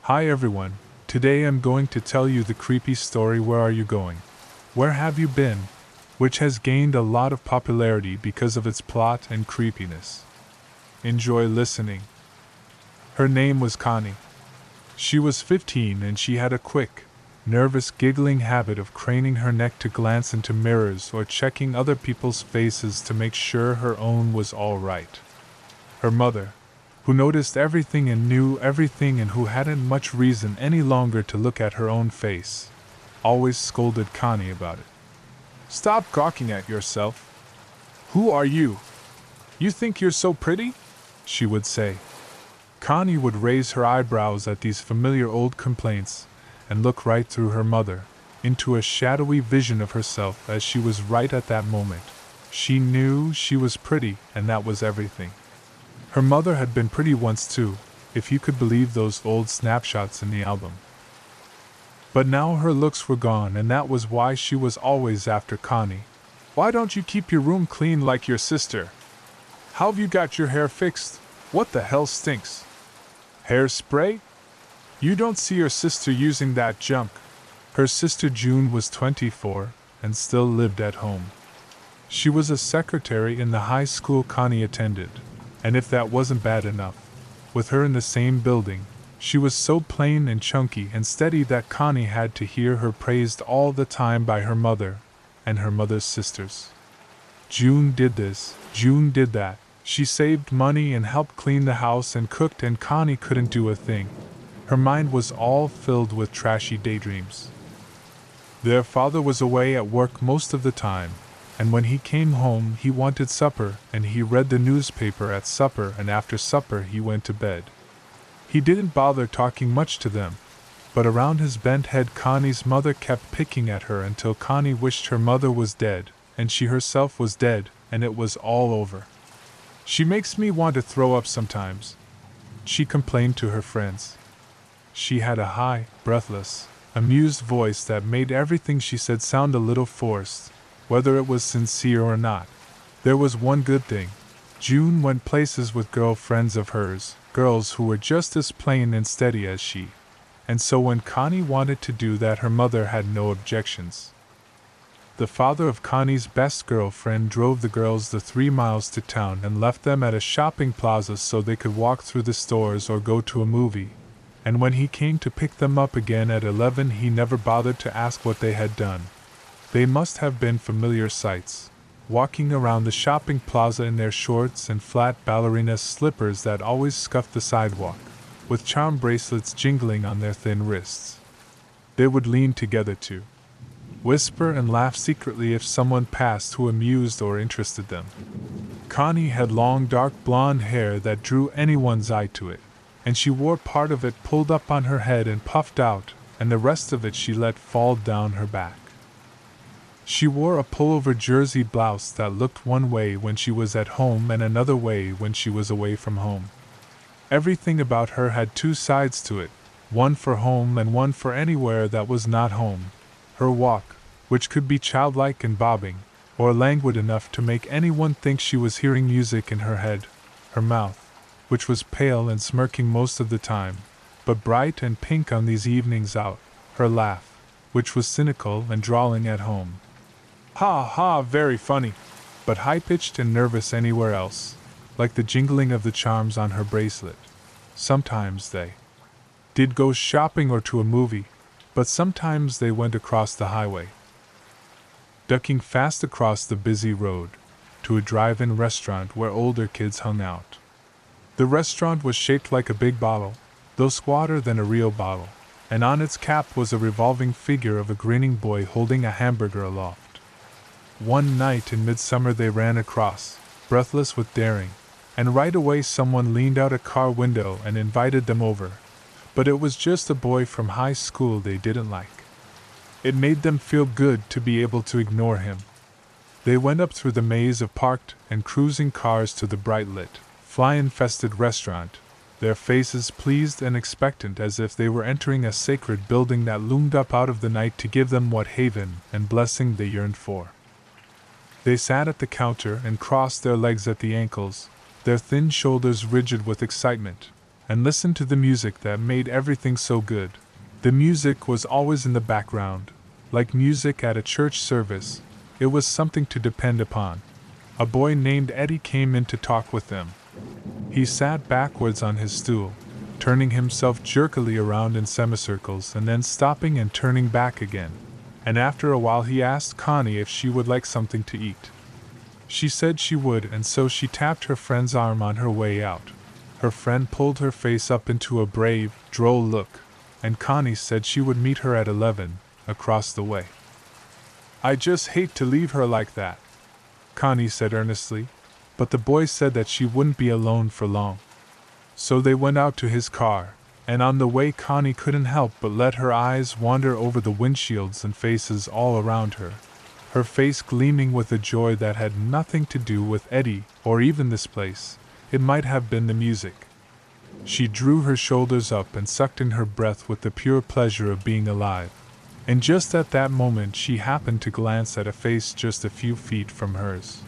Hi everyone, today I'm going to tell you the creepy story Where Are You Going? Where Have You Been? Which has gained a lot of popularity because of its plot and creepiness. Enjoy listening. Her name was Connie. She was 15 and she had a quick, nervous giggling habit of craning her neck to glance into mirrors or checking other people's faces to make sure her own was all right. Her mother, who noticed everything and knew everything and who hadn't much reason any longer to look at her own face, always scolded Connie about it. "Stop gawking at yourself. Who are you? You think you're so pretty?" she would say. Connie would raise her eyebrows at these familiar old complaints and look right through her mother, into a shadowy vision of herself as she was right at that moment. She knew she was pretty and that was everything. Her mother had been pretty once too, if you could believe those old snapshots in the album. But now her looks were gone and that was why she was always after Connie. "Why don't you keep your room clean like your sister? How have you got your hair fixed? What the hell stinks? Hairspray? You don't see your sister using that junk." Her sister June was 24 and still lived at home. She was a secretary in the high school Connie attended. And if that wasn't bad enough, with her in the same building, she was so plain and chunky and steady that Connie had to hear her praised all the time by her mother and her mother's sisters. June did this, June did that. She saved money and helped clean the house and cooked, and Connie couldn't do a thing. Her mind was all filled with trashy daydreams. Their father was away at work most of the time, and when he came home he wanted supper, and he read the newspaper at supper, and after supper he went to bed. He didn't bother talking much to them, but around his bent head Connie's mother kept picking at her until Connie wished her mother was dead, and she herself was dead, and it was all over. "She makes me want to throw up sometimes," she complained to her friends. She had a high, breathless, amused voice that made everything she said sound a little forced, whether it was sincere or not. There was one good thing. June went places with girlfriends of hers, girls who were just as plain and steady as she, and so when Connie wanted to do that her mother had no objections. The father of Connie's best girlfriend drove the girls the 3 miles to town and left them at a shopping plaza so they could walk through the stores or go to a movie, and when he came to pick them up again at 11 he never bothered to ask what they had done. They must have been familiar sights, walking around the shopping plaza in their shorts and flat ballerina slippers that always scuffed the sidewalk, with charm bracelets jingling on their thin wrists. They would lean together to whisper and laugh secretly if someone passed who amused or interested them. Connie had long dark blonde hair that drew anyone's eye to it, and she wore part of it pulled up on her head and puffed out, and the rest of it she let fall down her back. She wore a pullover jersey blouse that looked one way when she was at home and another way when she was away from home. Everything about her had 2 sides to it, one for home and one for anywhere that was not home. Her walk, which could be childlike and bobbing, or languid enough to make anyone think she was hearing music in her head. Her mouth, which was pale and smirking most of the time, but bright and pink on these evenings out. Her laugh, which was cynical and drawling at home. "Ha ha, very funny," but high-pitched and nervous anywhere else, like the jingling of the charms on her bracelet. Sometimes they did go shopping or to a movie, but sometimes they went across the highway, ducking fast across the busy road, to a drive-in restaurant where older kids hung out. The restaurant was shaped like a big bottle, though squatter than a real bottle, and on its cap was a revolving figure of a grinning boy holding a hamburger aloft. One night in midsummer they ran across, breathless with daring, and right away someone leaned out a car window and invited them over. But it was just a boy from high school they didn't like. It made them feel good to be able to ignore him. They went up through the maze of parked and cruising cars to the bright-lit, fly-infested restaurant, their faces pleased and expectant as if they were entering a sacred building that loomed up out of the night to give them what haven and blessing they yearned for. They sat at the counter and crossed their legs at the ankles, their thin shoulders rigid with excitement, and listened to the music that made everything so good. The music was always in the background, like music at a church service. It was something to depend upon. A boy named Eddie came in to talk with them. He sat backwards on his stool, turning himself jerkily around in semicircles and then stopping and turning back again. And after a while he asked Connie if she would like something to eat. She said she would, and so she tapped her friend's arm on her way out. Her friend pulled her face up into a brave, droll look, and Connie said she would meet her at 11, across the way. "I just hate to leave her like that," Connie said earnestly, but the boy said that she wouldn't be alone for long. So they went out to his car, and on the way Connie couldn't help but let her eyes wander over the windshields and faces all around her, her face gleaming with a joy that had nothing to do with Eddie or even this place. It might have been the music. She drew her shoulders up and sucked in her breath with the pure pleasure of being alive. And just at that moment she happened to glance at a face just a few feet from hers.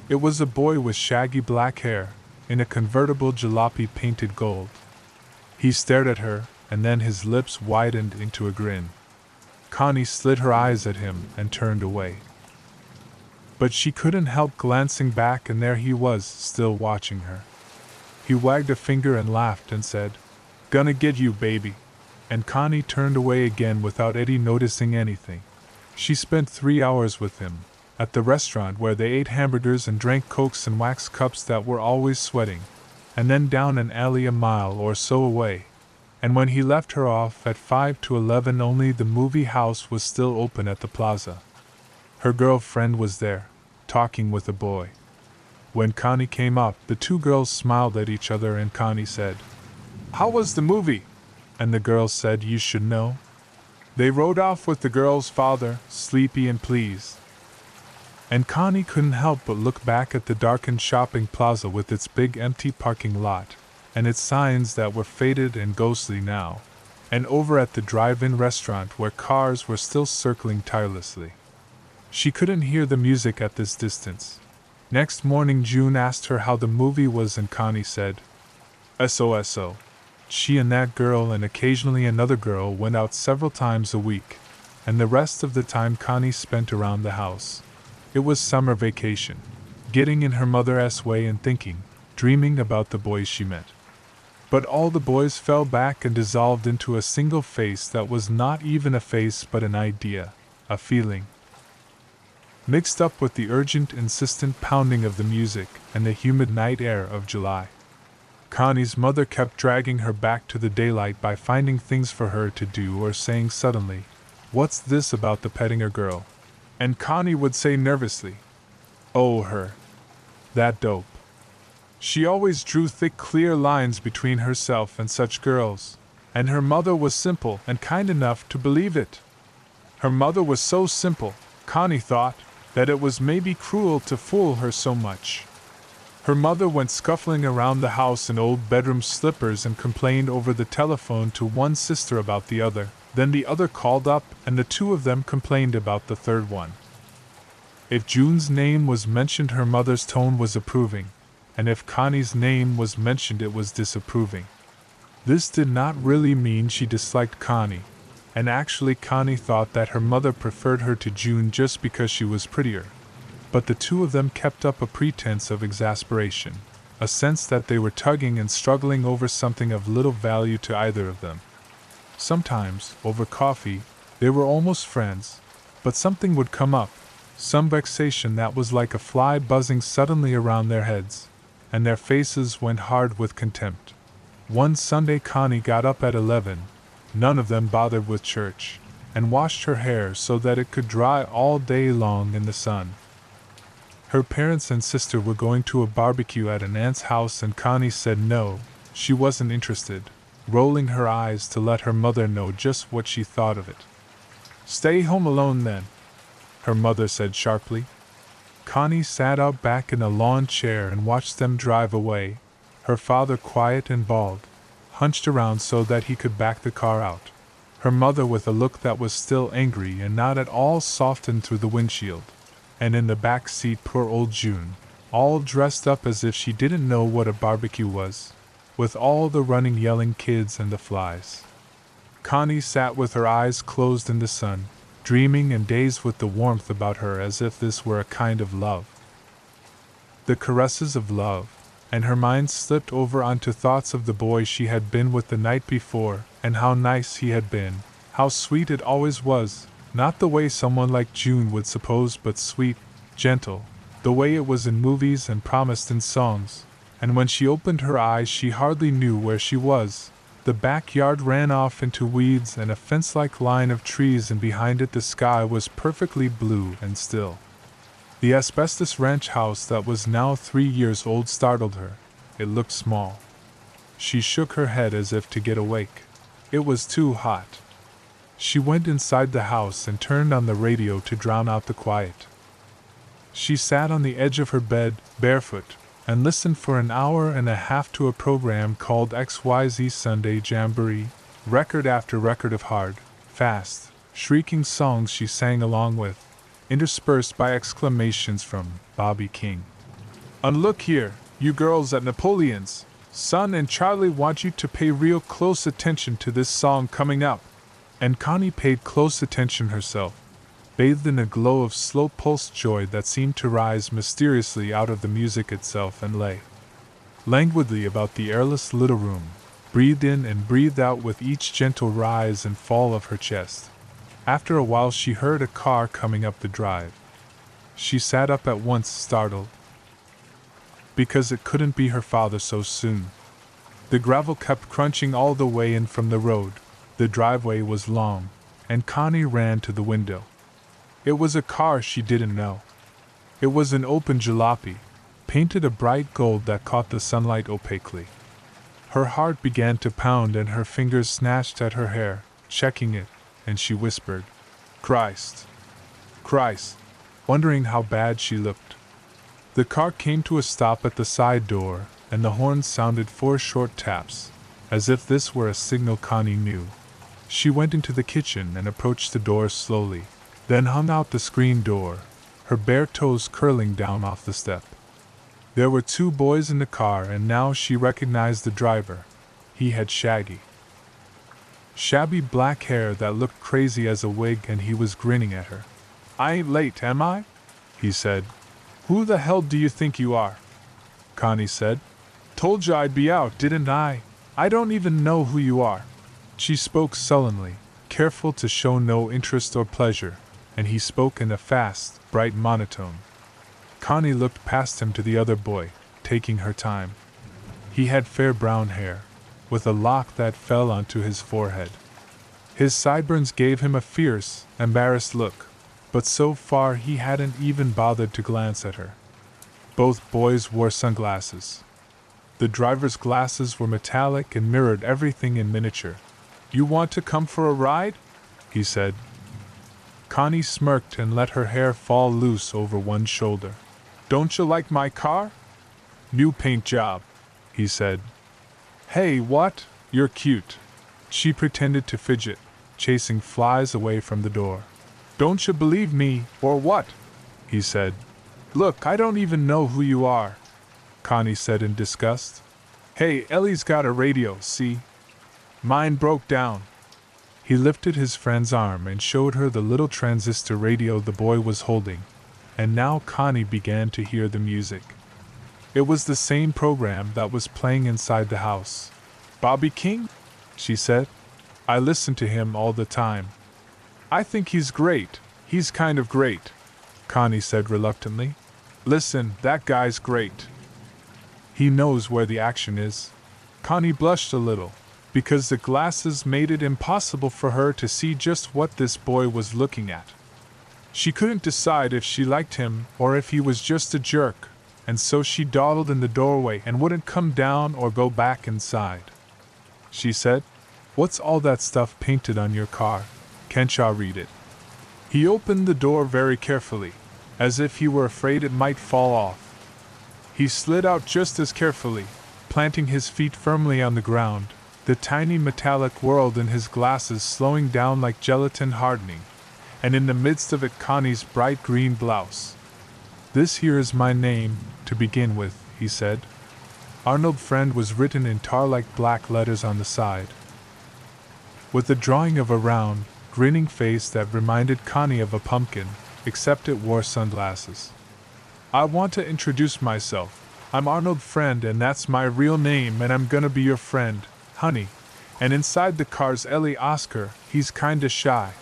It was a boy with shaggy black hair, in a convertible jalopy painted gold. He stared at her, and then his lips widened into a grin. Connie slid her eyes at him and turned away. But she couldn't help glancing back, and there he was, still watching her. He wagged a finger and laughed and said, "Gonna get you, baby." And Connie turned away again without Eddie noticing anything. She spent 3 hours with him, at the restaurant where they ate hamburgers and drank cokes in wax cups that were always sweating, and then down an alley a mile or so away. And when he left her off at 5 to 11 only the movie house was still open at the plaza. Her girlfriend was there, talking with a boy. When Connie came up, the two girls smiled at each other and Connie said, "How was the movie?" And the girl said, "You should know." They rode off with the girl's father, sleepy and pleased. And Connie couldn't help but look back at the darkened shopping plaza with its big empty parking lot, and its signs that were faded and ghostly now, and over at the drive-in restaurant where cars were still circling tirelessly. She couldn't hear the music at this distance. Next morning June asked her how the movie was and Connie said, "SOSO." She and that girl and occasionally another girl went out several times a week, and the rest of the time Connie spent around the house. It was summer vacation, getting in her mother's way and thinking, dreaming about the boys she met. But all the boys fell back and dissolved into a single face that was not even a face but an idea, a feeling, mixed up with the urgent, insistent pounding of the music and the humid night air of July. Connie's mother kept dragging her back to the daylight by finding things for her to do or saying suddenly, "What's this about the Pettinger girl?" And Connie would say nervously, "Oh, her. That dope." She always drew thick, clear lines between herself and such girls, and her mother was simple and kind enough to believe it. Her mother was so simple, Connie thought, that it was maybe cruel to fool her so much. Her mother went scuffling around the house in old bedroom slippers and complained over the telephone to one sister about the other. Then the other called up, and the two of them complained about the third one. If June's name was mentioned, her mother's tone was approving, and if Connie's name was mentioned, it was disapproving. This did not really mean she disliked Connie, and actually Connie thought that her mother preferred her to June just because she was prettier. But the two of them kept up a pretense of exasperation, a sense that they were tugging and struggling over something of little value to either of them. Sometimes, over coffee, they were almost friends, but something would come up, some vexation that was like a fly buzzing suddenly around their heads, and their faces went hard with contempt. One Sunday Connie got up at 11, none of them bothered with church, and washed her hair so that it could dry all day long in the sun. Her parents and sister were going to a barbecue at an aunt's house and Connie said no, she wasn't interested, rolling her eyes to let her mother know just what she thought of it. "Stay home alone then," her mother said sharply. Connie sat out back in a lawn chair and watched them drive away, her father quiet and bald, hunched around so that he could back the car out, her mother with a look that was still angry and not at all softened through the windshield, and in the back seat poor old June, all dressed up as if she didn't know what a barbecue was. with all the running, yelling kids and the flies. Connie sat with her eyes closed in the sun, dreaming and dazed with the warmth about her as if this were a kind of love. The caresses of love, and her mind slipped over onto thoughts of the boy she had been with the night before, and how nice he had been, how sweet it always was, not the way someone like June would suppose, but sweet, gentle, the way it was in movies and promised in songs. And when she opened her eyes she hardly knew where she was. The backyard ran off into weeds and a fence-like line of trees, and behind it the sky was perfectly blue and still. The asbestos ranch house that was now 3 years old startled her. It looked small. She shook her head as if to get awake. It was too hot. She went inside the house and turned on the radio to drown out the quiet. She sat on the edge of her bed, barefoot, and listened for an hour and a half to a program called XYZ Sunday Jamboree, record after record of hard, fast, shrieking songs she sang along with, interspersed by exclamations from Bobby King. "And look here, you girls at Napoleon's, Son and Charlie want you to pay real close attention to this song coming up." And Connie paid close attention herself, bathed in a glow of slow-pulsed joy that seemed to rise mysteriously out of the music itself and lay languidly about the airless little room, breathed in and breathed out with each gentle rise and fall of her chest. After a while she heard a car coming up the drive. She sat up at once, startled, because it couldn't be her father so soon. The gravel kept crunching all the way in from the road, the driveway was long, and Connie ran to the window. It was a car she didn't know. It was an open jalopy, painted a bright gold that caught the sunlight opaquely. Her heart began to pound and her fingers snatched at her hair, checking it, and she whispered, "Christ! Christ!" wondering how bad she looked. The car came to a stop at the side door, and the horn sounded 4 short taps, as if this were a signal Connie knew. She went into the kitchen and approached the door slowly, then hung out the screen door, her bare toes curling down off the step. There were 2 boys in the car, and now she recognized the driver. He had shabby black hair that looked crazy as a wig, and he was grinning at her. "I ain't late, am I?" he said. "Who the hell do you think you are?" Connie said. "Told you I'd be out, didn't I? I don't even know who you are." She spoke sullenly, careful to show no interest or pleasure, and he spoke in a fast, bright monotone. Connie looked past him to the other boy, taking her time. He had fair brown hair, with a lock that fell onto his forehead. His sideburns gave him a fierce, embarrassed look, but so far he hadn't even bothered to glance at her. Both boys wore sunglasses. The driver's glasses were metallic and mirrored everything in miniature. "You want to come for a ride?" he said. Connie smirked and let her hair fall loose over one shoulder. "Don't you like my car?" "New paint job," he said. "Hey, what? You're cute." She pretended to fidget, chasing flies away from the door. "Don't you believe me, or what?" he said. "Look, I don't even know who you are," Connie said in disgust. "Hey, Ellie's got a radio, see? Mine broke down." He lifted his friend's arm and showed her the little transistor radio the boy was holding, and now Connie began to hear the music. It was the same program that was playing inside the house. "Bobby King?" she said. "I listen to him all the time. I think he's great. He's kind of great," Connie said reluctantly. "Listen, that guy's great. He knows where the action is." Connie blushed a little, because the glasses made it impossible for her to see just what this boy was looking at. She couldn't decide if she liked him or if he was just a jerk, and so she dawdled in the doorway and wouldn't come down or go back inside. She said, "What's all that stuff painted on your car? Can't ya read it?" He opened the door very carefully, as if he were afraid it might fall off. He slid out just as carefully, planting his feet firmly on the ground, the tiny metallic world in his glasses slowing down like gelatin hardening, and in the midst of it Connie's bright green blouse. "This here is my name, to begin with," he said. Arnold Friend was written in tar-like black letters on the side, with a drawing of a round, grinning face that reminded Connie of a pumpkin, except it wore sunglasses. I want to introduce myself. I'm Arnold Friend, and that's my real name, and I'm gonna be your friend, honey. And inside the car's Ellie Oscar. He's kinda shy.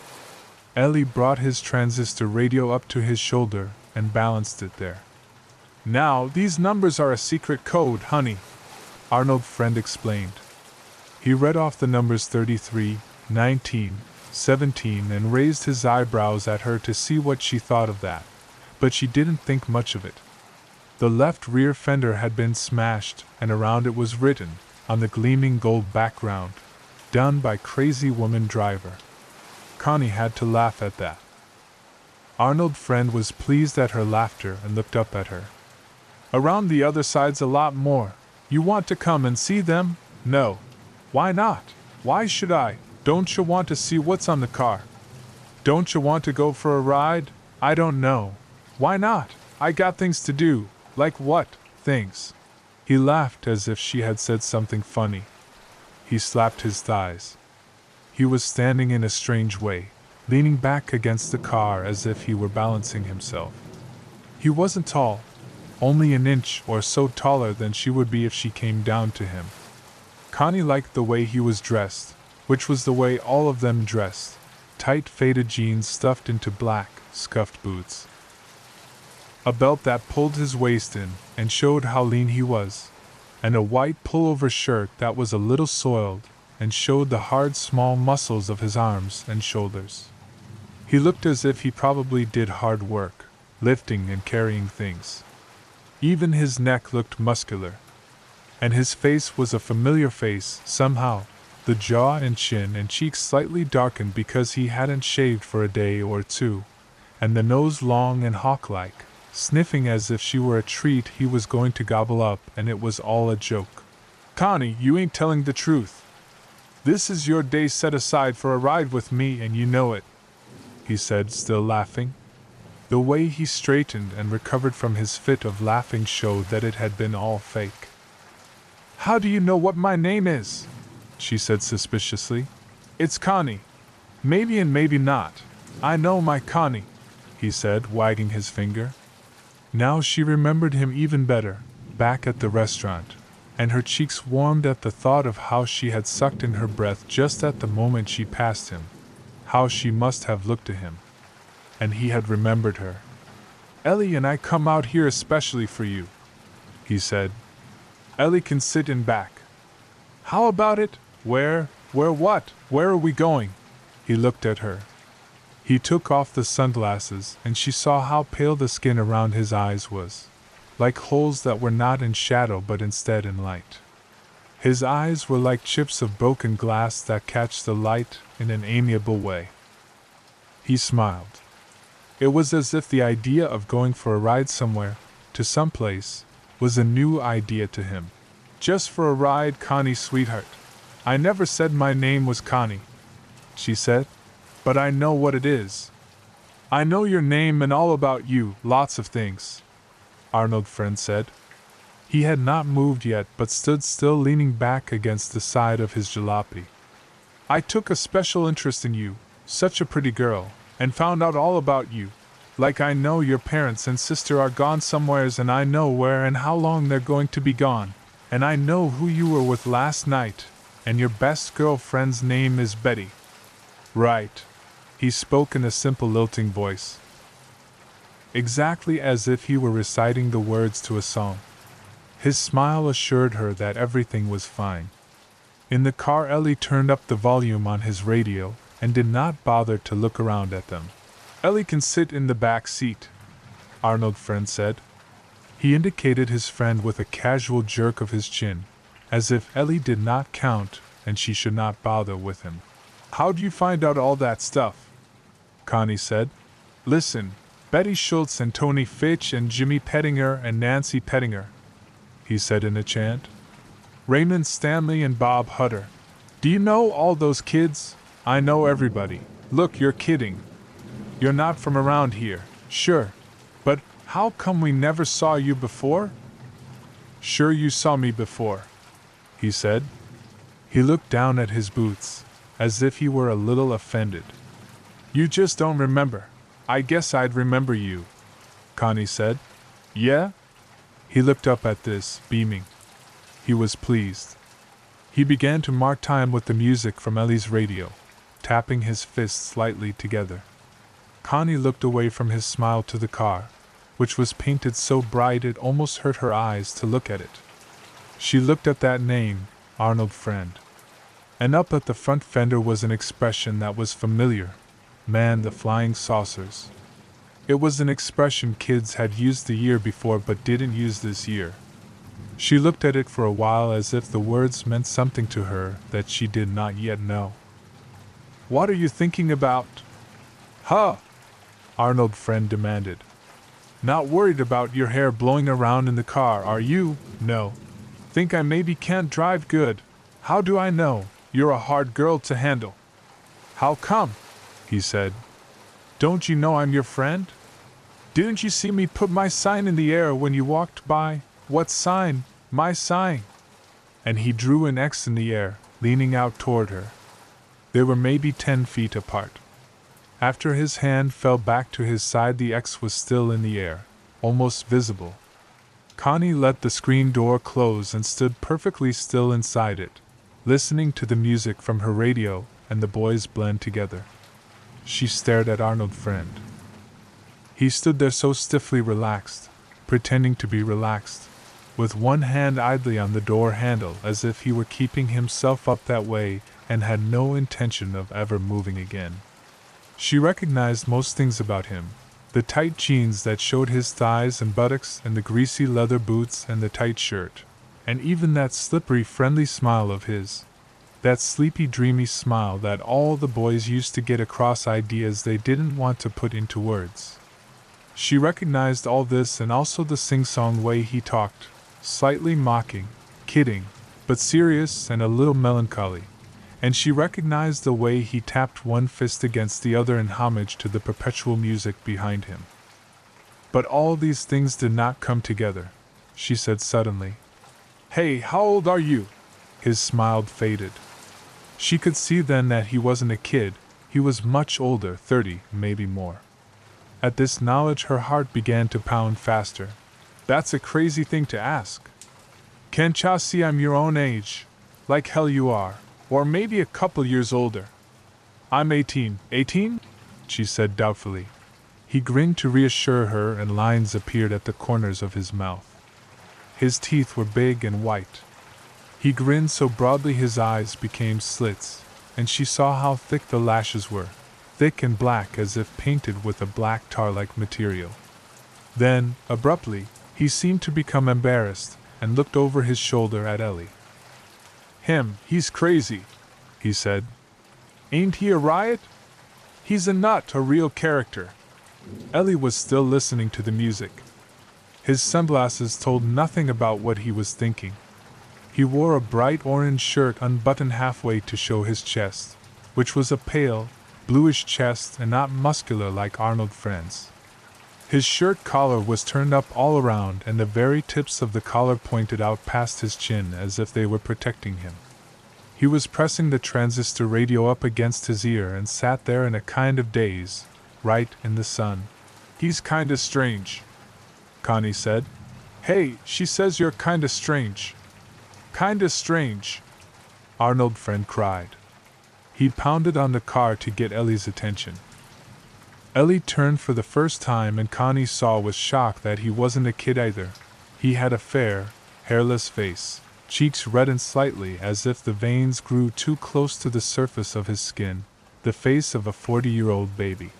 Ellie brought his transistor radio up to his shoulder and balanced it there. Now, these numbers are a secret code, honey, Arnold Friend explained. He read off the numbers 33, 19, 17 and raised his eyebrows at her to see what she thought of that, but she didn't think much of it. The left rear fender had been smashed, and around it was written, on the gleaming gold background, "Done by Crazy Woman Driver." Connie had to laugh at that. Arnold Friend was pleased at her laughter and looked up at her. Around the other side's a lot more. You want to come and see them? No. Why not? Why should I? Don't you want to see what's on the car? Don't you want to go for a ride? I don't know. Why not? I got things to do. Like what? Things? He laughed as if she had said something funny. He slapped his thighs. He was standing in a strange way, leaning back against the car as if he were balancing himself. He wasn't tall, only an inch or so taller than she would be if she came down to him. Connie liked the way he was dressed, which was the way all of them dressed, tight faded jeans stuffed into black, scuffed boots. A belt that pulled his waist in and showed how lean he was, and a white pullover shirt that was a little soiled and showed the hard small muscles of his arms and shoulders. He looked as if he probably did hard work, lifting and carrying things. Even his neck looked muscular. And his face was a familiar face, somehow, the jaw and chin and cheeks slightly darkened because he hadn't shaved for a day or two, and the nose long and hawk-like, sniffing as if she were a treat he was going to gobble up and it was all a joke. Connie, you ain't telling the truth. This is your day set aside for a ride with me and you know it, he said, still laughing. The way he straightened and recovered from his fit of laughing showed that it had been all fake. How do you know what my name is? She said suspiciously. It's Connie. Maybe and maybe not. I know my Connie, he said, wagging his finger. Now she remembered him even better, back at the restaurant, and her cheeks warmed at the thought of how she had sucked in her breath just at the moment she passed him, how she must have looked to him. And he had remembered her. Ellie and I come out here especially for you, he said. Ellie can sit in back. How about it? Where what? Where are we going? He looked at her. He took off the sunglasses, and she saw how pale the skin around his eyes was, like holes that were not in shadow but instead in light. His eyes were like chips of broken glass that catch the light in an amiable way. He smiled. It was as if the idea of going for a ride somewhere, to some place, was a new idea to him. Just for a ride, Connie, sweetheart. I never said my name was Connie, she said, but I know what it is. I know your name and all about you, lots of things, Arnold Friend said. He had not moved yet but stood still, leaning back against the side of his jalopy. I took a special interest in you, such a pretty girl, and found out all about you. Like I know your parents and sister are gone somewheres, and I know where and how long they're going to be gone, and I know who you were with last night, and your best girlfriend's name is Betty. Right. He spoke in a simple lilting voice, exactly as if he were reciting the words to a song. His smile assured her that everything was fine. In the car, Ellie turned up the volume on his radio and did not bother to look around at them. Ellie can sit in the back seat, Arnold Friend said. He indicated his friend with a casual jerk of his chin, as if Ellie did not count and she should not bother with him. How'd you find out all that stuff? Connie said. Listen, Betty Schultz and Tony Fitch and Jimmy Pettinger and Nancy Pettinger, he said in a chant. Raymond Stanley and Bob Hutter. Do you know all those kids? I know everybody. Look, you're kidding. You're not from around here, sure. But how come we never saw you before? Sure you saw me before, he said. He looked down at his boots, as if he were a little offended. You just don't remember. I guess I'd remember you, Connie said. Yeah? He looked up at this, beaming. He was pleased. He began to mark time with the music from Ellie's radio, tapping his fists lightly together. Connie looked away from his smile to the car, which was painted so bright it almost hurt her eyes to look at it. She looked at that name, Arnold Friend. And up at the front fender was an expression that was familiar. Man the flying saucers. It was an expression kids had used the year before but didn't use this year. She looked at it for a while as if the words meant something to her that she did not yet know. What are you thinking about? Huh? Arnold Friend demanded. Not worried about your hair blowing around in the car, are you? No. Think I maybe can't drive good. How do I know? You're a hard girl to handle. How come? He said. Don't you know I'm your friend? Didn't you see me put my sign in the air when you walked by? What sign? My sign. And he drew an X in the air, leaning out toward her. They were maybe 10 feet apart. After his hand fell back to his side, the X was still in the air, almost visible. Connie let the screen door close and stood perfectly still inside it, listening to the music from her radio and the boys blend together. She stared at Arnold Friend. He stood there so stiffly relaxed, pretending to be relaxed, with one hand idly on the door handle as if he were keeping himself up that way and had no intention of ever moving again. She recognized most things about him, the tight jeans that showed his thighs and buttocks and the greasy leather boots and the tight shirt, and even that slippery friendly smile of his. That sleepy dreamy smile that all the boys used to get across ideas they didn't want to put into words. She recognized all this and also the sing-song way he talked, slightly mocking, kidding, but serious and a little melancholy, and she recognized the way he tapped one fist against the other in homage to the perpetual music behind him. But all these things did not come together, she said suddenly. Hey, how old are you? His smile faded. She could see then that he wasn't a kid, he was much older, 30, maybe more. At this knowledge her heart began to pound faster. That's a crazy thing to ask. Can't ya see I'm your own age? Like hell you are, or maybe a couple years older. I'm 18. 18? She said doubtfully. He grinned to reassure her and lines appeared at the corners of his mouth. His teeth were big and white. He grinned so broadly his eyes became slits, and she saw how thick the lashes were, thick and black as if painted with a black tar-like material. Then, abruptly, he seemed to become embarrassed, and looked over his shoulder at Ellie. He's crazy, he said. Ain't he a riot? He's a nut, a real character. Ellie was still listening to the music. His sunglasses told nothing about what he was thinking. He wore a bright orange shirt unbuttoned halfway to show his chest, which was a pale, bluish chest and not muscular like Arnold Friend's. His shirt collar was turned up all around and the very tips of the collar pointed out past his chin as if they were protecting him. He was pressing the transistor radio up against his ear and sat there in a kind of daze, right in the sun. He's kinda strange, Connie said. Hey, she says you're kinda strange. Kinda strange, Arnold Friend cried. He pounded on the car to get Ellie's attention. Ellie turned for the first time and Connie saw with shock that he wasn't a kid either. He had a fair, hairless face, cheeks reddened slightly as if the veins grew too close to the surface of his skin, the face of a 40-year-old baby.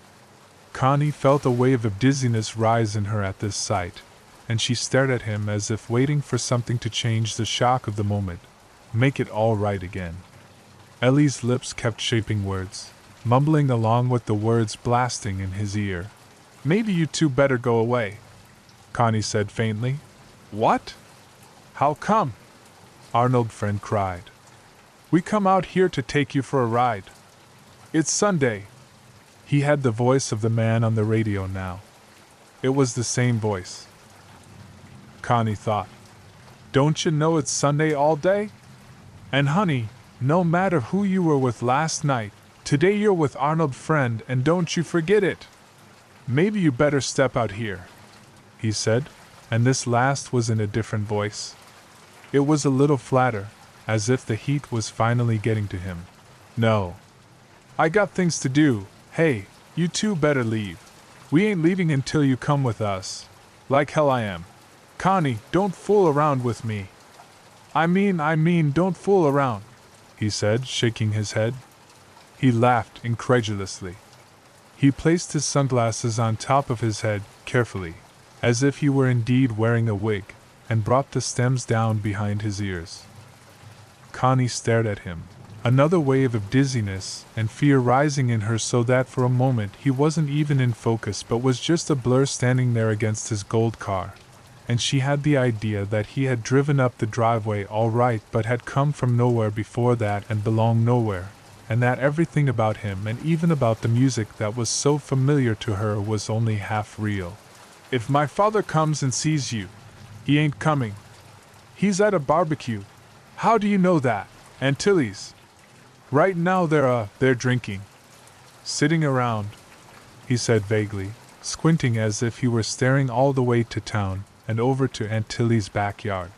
Connie felt a wave of dizziness rise in her at this sight, and she stared at him as if waiting for something to change the shock of the moment, make it all right again. Ellie's lips kept shaping words, mumbling along with the words blasting in his ear. Maybe you two better go away, Connie said faintly. What? How come? Arnold Friend cried. We come out here to take you for a ride. It's Sunday. He had the voice of the man on the radio now. It was the same voice. Connie thought. Don't you know it's Sunday all day? And honey, no matter who you were with last night, today you're with Arnold Friend, and don't you forget it. Maybe you better step out here, he said, and this last was in a different voice. It was a little flatter, as if the heat was finally getting to him. No. I got things to do. Hey, you two better leave. We ain't leaving until you come with us. Like hell I am. Connie, don't fool around with me. I mean, don't fool around, he said, shaking his head. He laughed incredulously. He placed his sunglasses on top of his head, carefully, as if he were indeed wearing a wig, and brought the stems down behind his ears. Connie stared at him, another wave of dizziness and fear rising in her so that for a moment he wasn't even in focus but was just a blur standing there against his gold car. And she had the idea that he had driven up the driveway all right but had come from nowhere before that and belonged nowhere, and that everything about him and even about the music that was so familiar to her was only half real. If my father comes and sees you, he ain't coming. He's at a barbecue. How do you know that? Antilles. Right now they're drinking. Sitting around, he said vaguely, squinting as if he were staring all the way to town and over to Antilles' backyard.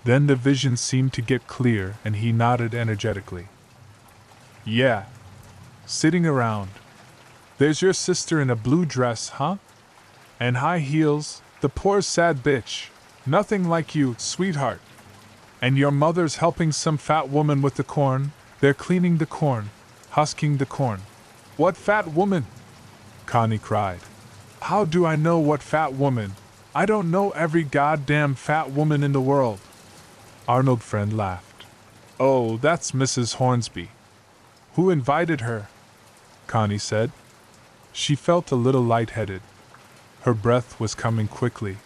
Then the vision seemed to get clear and he nodded energetically. Yeah. Sitting around. There's your sister in a blue dress, huh? And high heels, the poor sad bitch. Nothing like you, sweetheart. And your mother's helping some fat woman with the corn. They're cleaning the corn, husking the corn. What fat woman? Connie cried. How do I know what fat woman? I don't know every goddamn fat woman in the world. Arnold Friend laughed. Oh, that's Mrs. Hornsby. Who invited her? Connie said. She felt a little lightheaded. Her breath was coming quickly.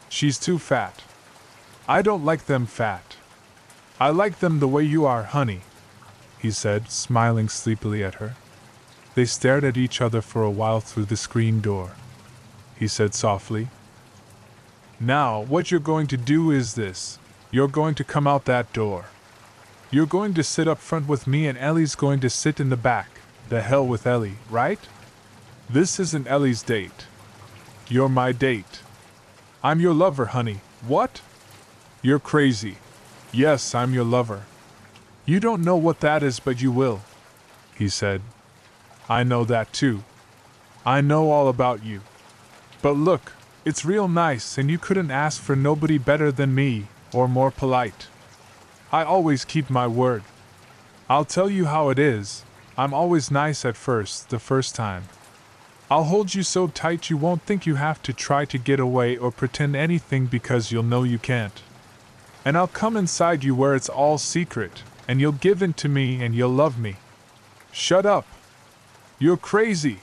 She's too fat. I don't like them fat. I like them the way you are, honey, he said, smiling sleepily at her. They stared at each other for a while through the screen door. He said softly, Now, what you're going to do is this. You're going to come out that door. You're going to sit up front with me and Ellie's going to sit in the back. The hell with Ellie, right? This isn't Ellie's date. You're my date. I'm your lover, honey. What? You're crazy. Yes, I'm your lover. You don't know what that is, but you will, he said. I know that too. I know all about you. But look, it's real nice and you couldn't ask for nobody better than me, or more polite. I always keep my word. I'll tell you how it is. I'm always nice at first, the first time. I'll hold you so tight you won't think you have to try to get away or pretend anything because you'll know you can't. And I'll come inside you where it's all secret, and you'll give in to me and you'll love me. Shut up. You're crazy,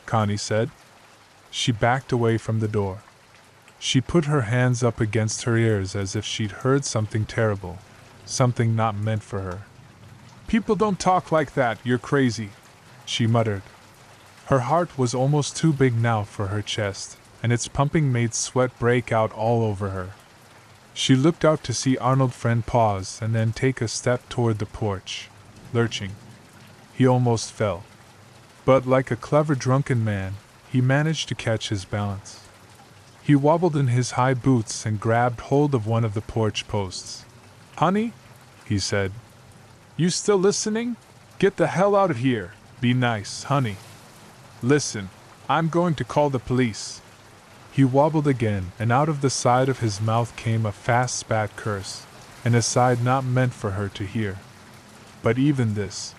Connie said. She backed away from the door. She put her hands up against her ears as if she'd heard something terrible, something not meant for her. People don't talk like that, you're crazy, she muttered. Her heart was almost too big now for her chest, and its pumping made sweat break out all over her. She looked out to see Arnold Friend pause and then take a step toward the porch, lurching. He almost fell. But like a clever drunken man, he managed to catch his balance. He wobbled in his high boots and grabbed hold of one of the porch posts. Honey, he said. You still listening? Get the hell out of here. Be nice, honey. Listen, I'm going to call the police. He wobbled again, and out of the side of his mouth came a fast spat curse, an aside not meant for her to hear. But even this,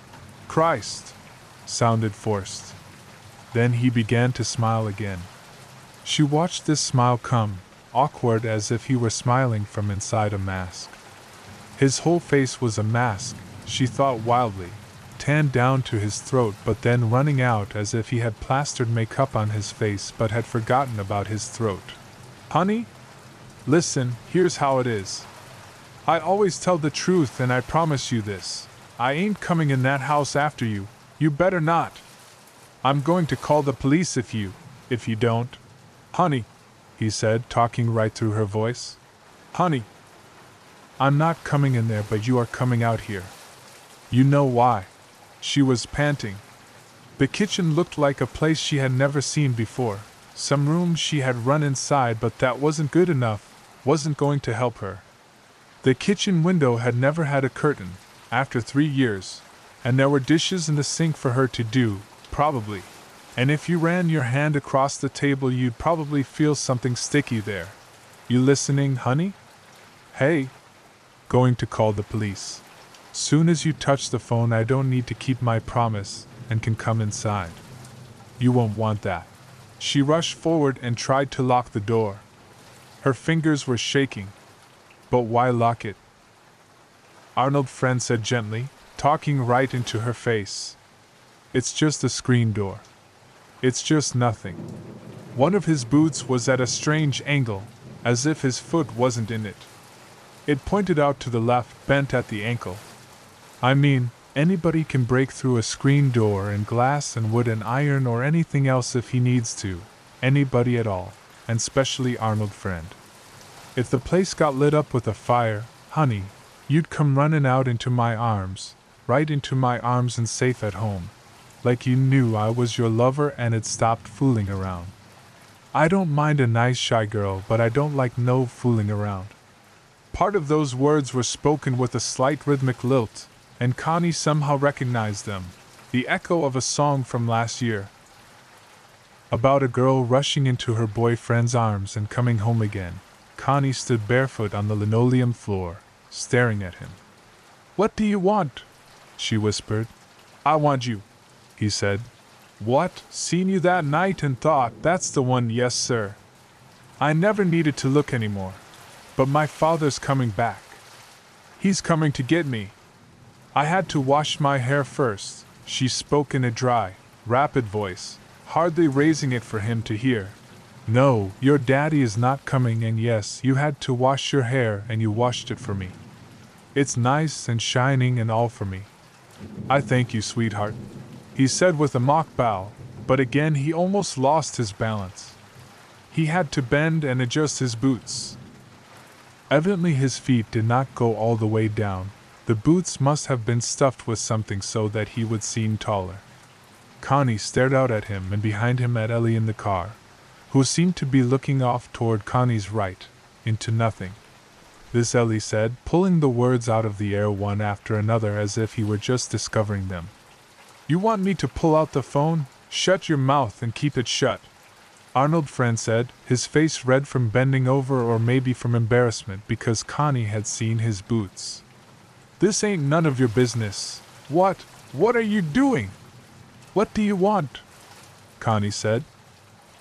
Christ, sounded forced. Then he began to smile again. She watched this smile come, awkward as if he were smiling from inside a mask. His whole face was a mask, she thought wildly, tanned down to his throat but then running out as if he had plastered makeup on his face but had forgotten about his throat. Honey? Listen, here's how it is. I always tell the truth and I promise you this. I ain't coming in that house after you. You better not. I'm going to call the police if you don't. Honey, he said, talking right through her voice. Honey, I'm not coming in there, but you are coming out here. You know why? She was panting. The kitchen looked like a place she had never seen before. Some rooms she had run inside, but that wasn't good enough, wasn't going to help her. The kitchen window had never had a curtain, after 3 years, and there were dishes in the sink for her to do, probably. And if you ran your hand across the table, you'd probably feel something sticky there. You listening, honey? Hey. Going to call the police. Soon as you touch the phone, I don't need to keep my promise and can come inside. You won't want that. She rushed forward and tried to lock the door. Her fingers were shaking. But why lock it? Arnold's friend said gently, talking right into her face. It's just a screen door. It's just nothing. One of his boots was at a strange angle, as if his foot wasn't in it. It pointed out to the left, bent at the ankle. I mean, anybody can break through a screen door and glass and wood and iron or anything else if he needs to. Anybody at all, and especially Arnold's friend. If the place got lit up with a fire, honey, you'd come running out into my arms, right into my arms and safe at home. Like you knew I was your lover and had stopped fooling around. I don't mind a nice shy girl, but I don't like no fooling around. Part of those words were spoken with a slight rhythmic lilt, and Connie somehow recognized them, the echo of a song from last year. About a girl rushing into her boyfriend's arms and coming home again. Connie stood barefoot on the linoleum floor, staring at him. What do you want? She whispered. I want you, he said. What? Seen you that night and thought, that's the one, yes sir. I never needed to look anymore. But my father's coming back. He's coming to get me. I had to wash my hair first, she spoke in a dry, rapid voice, hardly raising it for him to hear. No, your daddy is not coming, and yes, you had to wash your hair and you washed it for me. It's nice and shining and all for me. I thank you, sweetheart, he said with a mock bow, but again he almost lost his balance. He had to bend and adjust his boots. Evidently his feet did not go all the way down. The boots must have been stuffed with something so that he would seem taller. Connie stared out at him and behind him at Ellie in the car, who seemed to be looking off toward Connie's right, into nothing. This Ellie said, pulling the words out of the air one after another as if he were just discovering them. You want me to pull out the phone? Shut your mouth and keep it shut. Arnold's friend said, his face red from bending over or maybe from embarrassment because Connie had seen his boots. This ain't none of your business. What are you doing? What do you want? Connie said.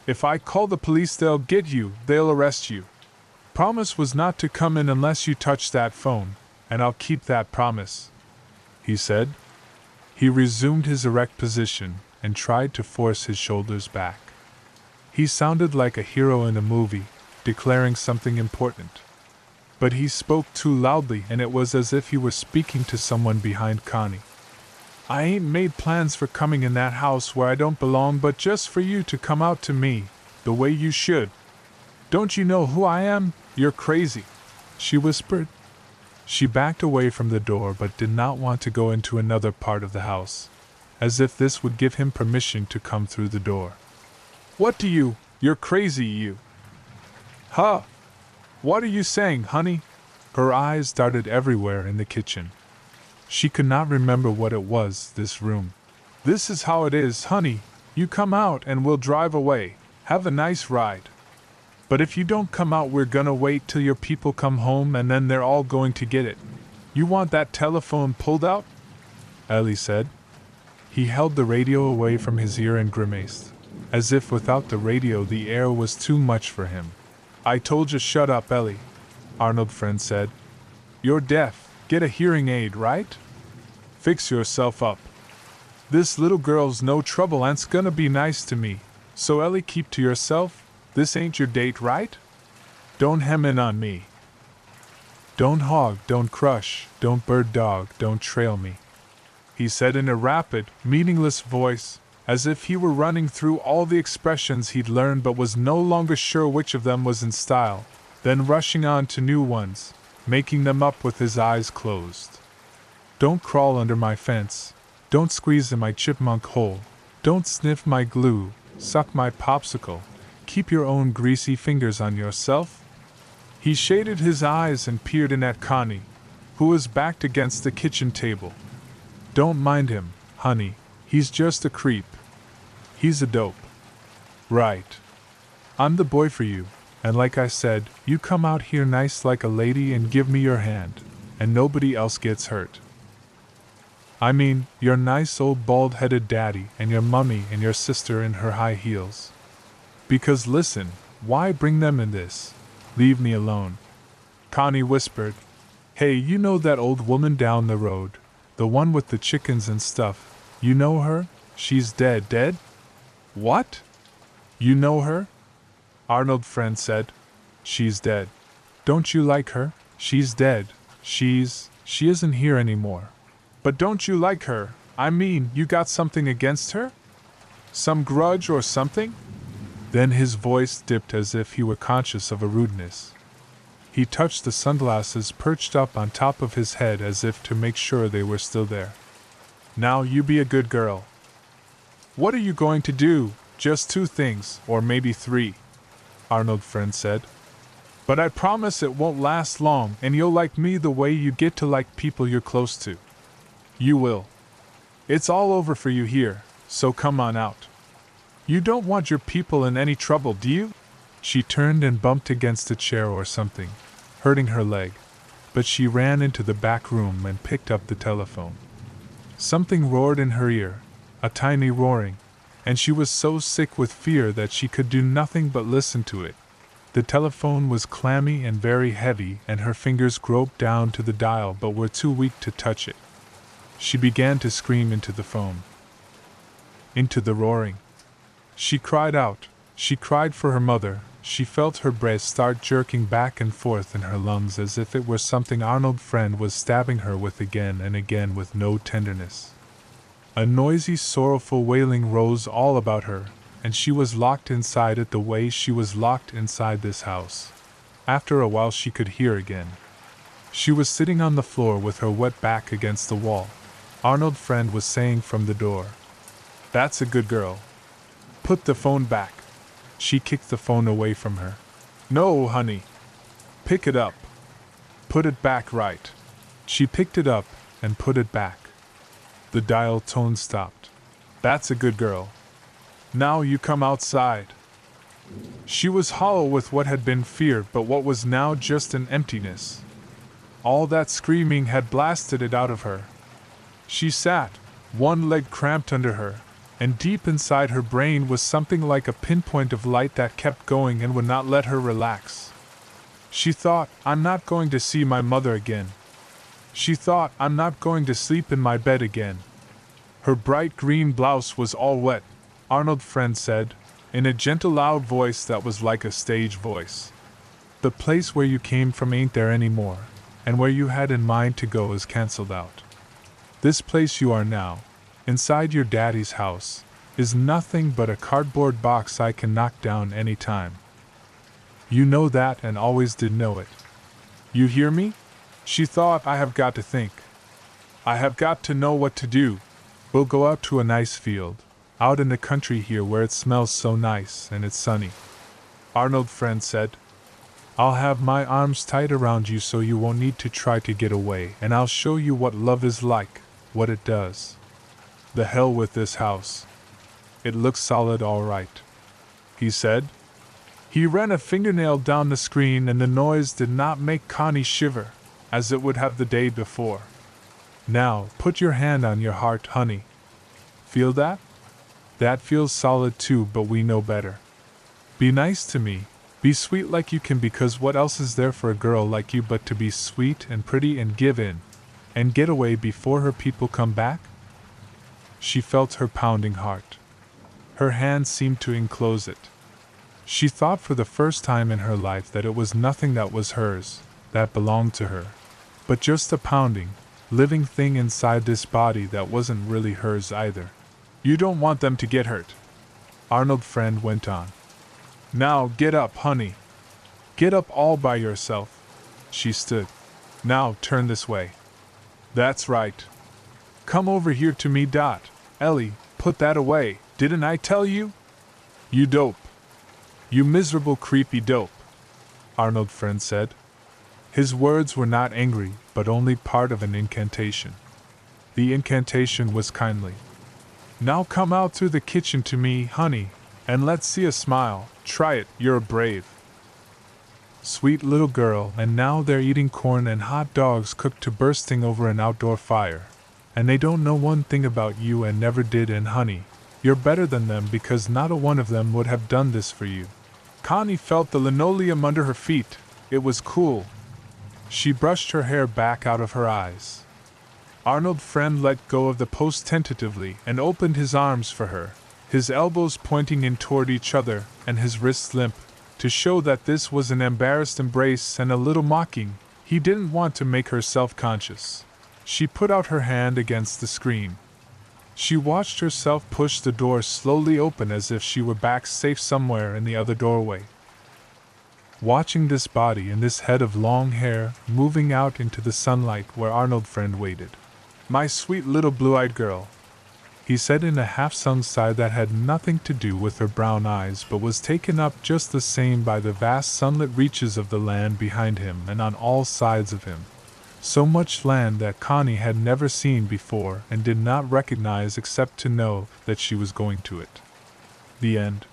If I call the police, they'll get you, they'll arrest you. Promise was not to come in unless you touch that phone, and I'll keep that promise, he said. He resumed his erect position and tried to force his shoulders back. He sounded like a hero in a movie, declaring something important. But he spoke too loudly, and it was as if he were speaking to someone behind Connie. I ain't made plans for coming in that house where I don't belong, but just for you to come out to me, the way you should. Don't you know who I am? You're crazy, she whispered. She backed away from the door but did not want to go into another part of the house, as if this would give him permission to come through the door. You're crazy, you. Huh? What are you saying, honey? Her eyes darted everywhere in the kitchen. She could not remember what it was, this room. This is how it is, honey. You come out and we'll drive away. Have a nice ride. But if you don't come out, we're gonna wait till your people come home and then they're all going to get it. You want that telephone pulled out? Ellie said. He held the radio away from his ear and grimaced, as if without the radio the air was too much for him. I told you shut up, Ellie, Arnold's friend said. You're deaf. Get a hearing aid, right? Fix yourself up. This little girl's no trouble and's gonna be nice to me. So Ellie, keep to yourself. This ain't your date, right? Don't hem in on me. Don't hog, don't crush, don't bird dog, don't trail me, he said in a rapid, meaningless voice, as if he were running through all the expressions he'd learned but was no longer sure which of them was in style, then rushing on to new ones. making them up with his eyes closed. Don't crawl under my fence, don't squeeze in my chipmunk hole, don't sniff my glue, suck my popsicle, keep your own greasy fingers on yourself. He shaded his eyes and peered in at Connie, who was backed against the kitchen table. Don't mind him, honey, he's just a creep. He's a dope. Right. I'm the boy for you, and like I said, you come out here nice like a lady and give me your hand, and nobody else gets hurt. I mean, your nice old bald-headed daddy and your mummy and your sister in her high heels. Because listen, why bring them in this? Leave me alone. Connie whispered, Hey, you know that old woman down the road, the one with the chickens and stuff, you know her? She's dead? What? You know her? Arnold Friend said. She's dead. Don't you like her? She's dead. She isn't here anymore. But don't you like her? I mean, you got something against her? Some grudge or something? Then his voice dipped as if he were conscious of a rudeness. He touched the sunglasses perched up on top of his head as if to make sure they were still there. Now you be a good girl. What are you going to do? Just 2 things, or maybe 3, Arnold Friend said. But I promise it won't last long and you'll like me the way you get to like people you're close to. You will. It's all over for you here, so come on out. You don't want your people in any trouble, do you? She turned and bumped against a chair or something, hurting her leg, but she ran into the back room and picked up the telephone. Something roared in her ear, a tiny roaring, and she was so sick with fear that she could do nothing but listen to it. The telephone was clammy and very heavy, and her fingers groped down to the dial but were too weak to touch it. She began to scream into the phone. Into the roaring. She cried out. She cried for her mother. She felt her breath start jerking back and forth in her lungs as if it were something Arnold Friend was stabbing her with again and again with no tenderness. A noisy, sorrowful wailing rose all about her, and she was locked inside it the way she was locked inside this house. After a while she could hear again. She was sitting on the floor with her wet back against the wall. Arnold Friend was saying from the door, That's a good girl. Put the phone back. She kicked the phone away from her. No, honey. Pick it up. Put it back right. She picked it up and put it back. The dial tone stopped. That's a good girl. Now you come outside. She was hollow with what had been fear but what was now just an emptiness. All that screaming had blasted it out of her. She sat, one leg cramped under her, and deep inside her brain was something like a pinpoint of light that kept going and would not let her relax. She thought, I'm not going to see my mother again. She thought, I'm not going to sleep in my bed again. Her bright green blouse was all wet, Arnold Friend said, in a gentle loud voice that was like a stage voice. The place where you came from ain't there anymore, and where you had in mind to go is cancelled out. This place you are now, inside your daddy's house, is nothing but a cardboard box I can knock down any time. You know that and always did know it. You hear me? She thought, I have got to think. I have got to know what to do. We'll go out to a nice field, out in the country here where it smells so nice and it's sunny. Arnold Friend said, I'll have my arms tight around you so you won't need to try to get away, and I'll show you what love is like, what it does. The hell with this house. It looks solid all right, he said. He ran a fingernail down the screen and the noise did not make Connie shiver, as it would have the day before. Now, put your hand on your heart, honey. Feel that? That feels solid too, but we know better. Be nice to me, be sweet like you can, because what else is there for a girl like you but to be sweet and pretty and give in, and get away before her people come back? She felt her pounding heart. Her hand seemed to enclose it. She thought for the first time in her life that it was nothing that was hers, that belonged to her, but just a pounding, living thing inside this body that wasn't really hers either. You don't want them to get hurt, Arnold Friend went on. Now get up, honey. Get up all by yourself. She stood. Now turn this way. That's right. Come over here to me. Ellie, put that away, didn't I tell you? You dope. You miserable creepy dope, Arnold Friend said. His words were not angry, but only part of an incantation. The incantation was kindly. Now come out through the kitchen to me, honey, and let's see a smile. Try it, you're brave. Sweet little girl, and now they're eating corn and hot dogs cooked to bursting over an outdoor fire. And they don't know one thing about you and never did, and honey, you're better than them because not a one of them would have done this for you. Connie felt the linoleum under her feet. It was cool. She brushed her hair back out of her eyes. Arnold Friend let go of the post tentatively and opened his arms for her, his elbows pointing in toward each other and his wrists limp, to show that this was an embarrassed embrace and a little mocking. He didn't want to make her self-conscious. She put out her hand against the screen. She watched herself push the door slowly open as if she were back safe somewhere in the other doorway. Watching this body and this head of long hair moving out into the sunlight where Arnold Friend waited. My sweet little blue-eyed girl, he said in a half-sung sigh that had nothing to do with her brown eyes but was taken up just the same by the vast sunlit reaches of the land behind him and on all sides of him. So much land that Connie had never seen before and did not recognize except to know that she was going to it. The end.